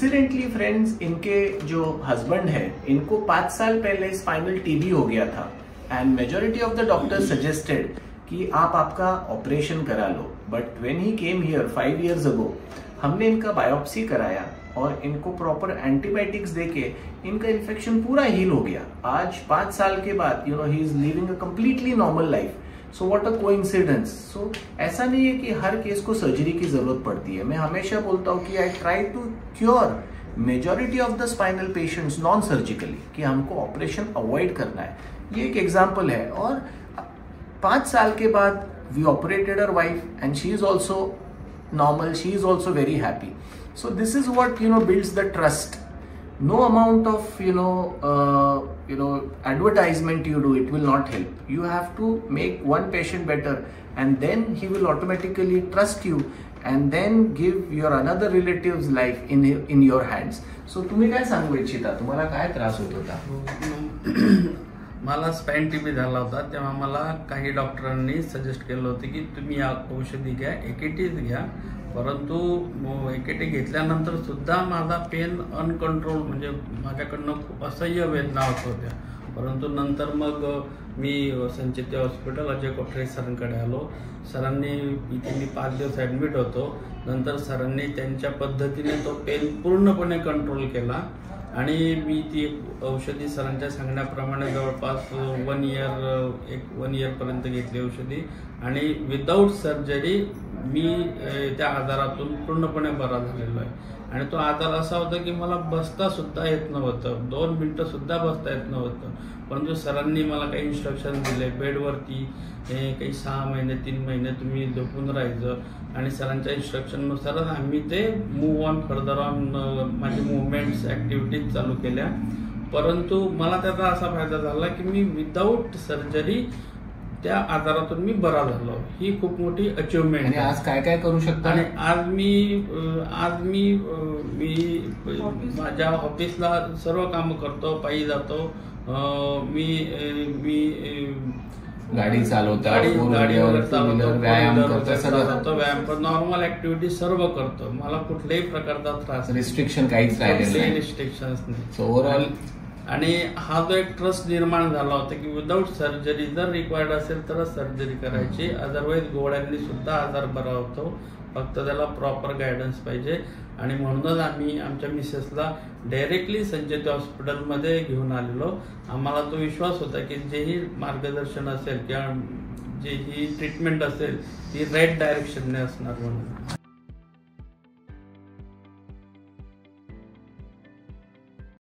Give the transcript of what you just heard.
Coincidentally friends, इनके जो husband है इनको 5 साल पहले स्पाइनल टीबी हो गया था end majority of the doctors suggested कि आप आपका ऑपरेशन करा low. But when he came here 5 years अगो, हमने इनका बायोप्सी कराया और इनको प्रॉपर एंटीबायोटिक्स देके इनका इन्फेक्शन पूरा हील हो गया। आज 5 साल के बाद he is living a completely normal life. So what a coincidence. So ऐसा नहीं है कि हर केस को सर्जरी की जरूरत पड़ती है। मैं हमेशा बोलता हूँ कि I try to cure majority of the spinal patients non surgically, कि हमको ऑपरेशन अवॉइड करना है। ये एक एग्जाम्पल है। और 5 साल के बाद we operated our wife and she is also normal, she is also very happy. So this is what builds the trust. No amount of advertisement you do, it will not help. You have to make one patient better and then he will automatically trust you and then give your another relative's life in your hands. So तुम्ही काय सांगू इच्छिता, तुम्हाला काय त्रास होत होता? मला स्पाइन टीबी झाला होता, तेव्हा मला काही डॉक्टरांनी सजेस्ट केलं होतं की तुम्ही या औषधी घ्या, एकेटीज घ्या. परंतु एकेटी घेतल्यानंतर सुद्धा माझा पेन अनकंट्रोल, म्हणजे माझ्याकडनं खूप असह्य वेदना होत होत्या. परंतु नंतर मग मी संचित हॉस्पिटल अजय कोठरे सरांकडे आलो. सरांनी इथे मी 5 दिवस ॲडमिट होतो. नंतर सरांनी त्यांच्या पद्धतीने तो पेन पूर्णपणे कंट्रोल केला आणि मी ती औषधी सरांच्या सांगण्याप्रमाणे जवळपास 1 year पर्यंत घेतली औषधी आणि विदाऊट सर्जरी मी त्या आजारातून पूर्णपणे बरा झालेलो आहे. आणि तो आजार असा होता की मला बसता सुद्धा येत नव्हतं, 2 मिनिटं सुद्धा बसता येत नव्हतं. परंतु सरांनी मला काही इन्स्ट्रक्शन दिले, बेडवरती काही 6 महिने 3 महिने तुम्ही झोपून राहायचं आणि सरांच्या इन्स्ट्रक्शननुसारच आम्ही ते मूव्ह ऑन फर्दर ऑन माझे मुवमेंट्स ॲक्टिव्हिटीज चालू केल्या. परंतु मला त्याचा असा फायदा झाला की मी विदाऊट सर्जरी त्या आजारातून मी बरा झालो. ही खूप मोठी अचिव्हमेंट आहे. आज काय काय करू शकता? आणि आज मी माझ्या ऑफिसला सर्व काम करतो, पायी जातो. मी गाडी चालवता, व्यायाम करतो, नॉर्मल ऍक्टिव्हिटी सर्व करतो. मला कुठल्याही प्रकारचा त्रास, रिस्ट्रिक्शन काहीच राहिलेलं नाही, रिस्ट्रिक्शन्स नाही. सो ओव्हरऑल आणि हा जो एक ट्रस्ट निर्माण झाला होता की विदाऊट सर्जरी जर रिक्वायर्ड असेल तरच सर्जरी करायची, अदरवाईज गोळ्यांनी सुद्धा आजार बरा होतो. फक्त त्याला प्रॉपर गायडन्स पाहिजे. आणि म्हणूनच आम्ही आमच्या मिसेसला डायरेक्टली संचित हॉस्पिटलमध्ये घेऊन आलेलो. आम्हाला तो विश्वास होता की जेही मार्गदर्शन असेल किंवा जे ही ट्रीटमेंट असेल ती राईट डायरेक्शनने असणार म्हणून.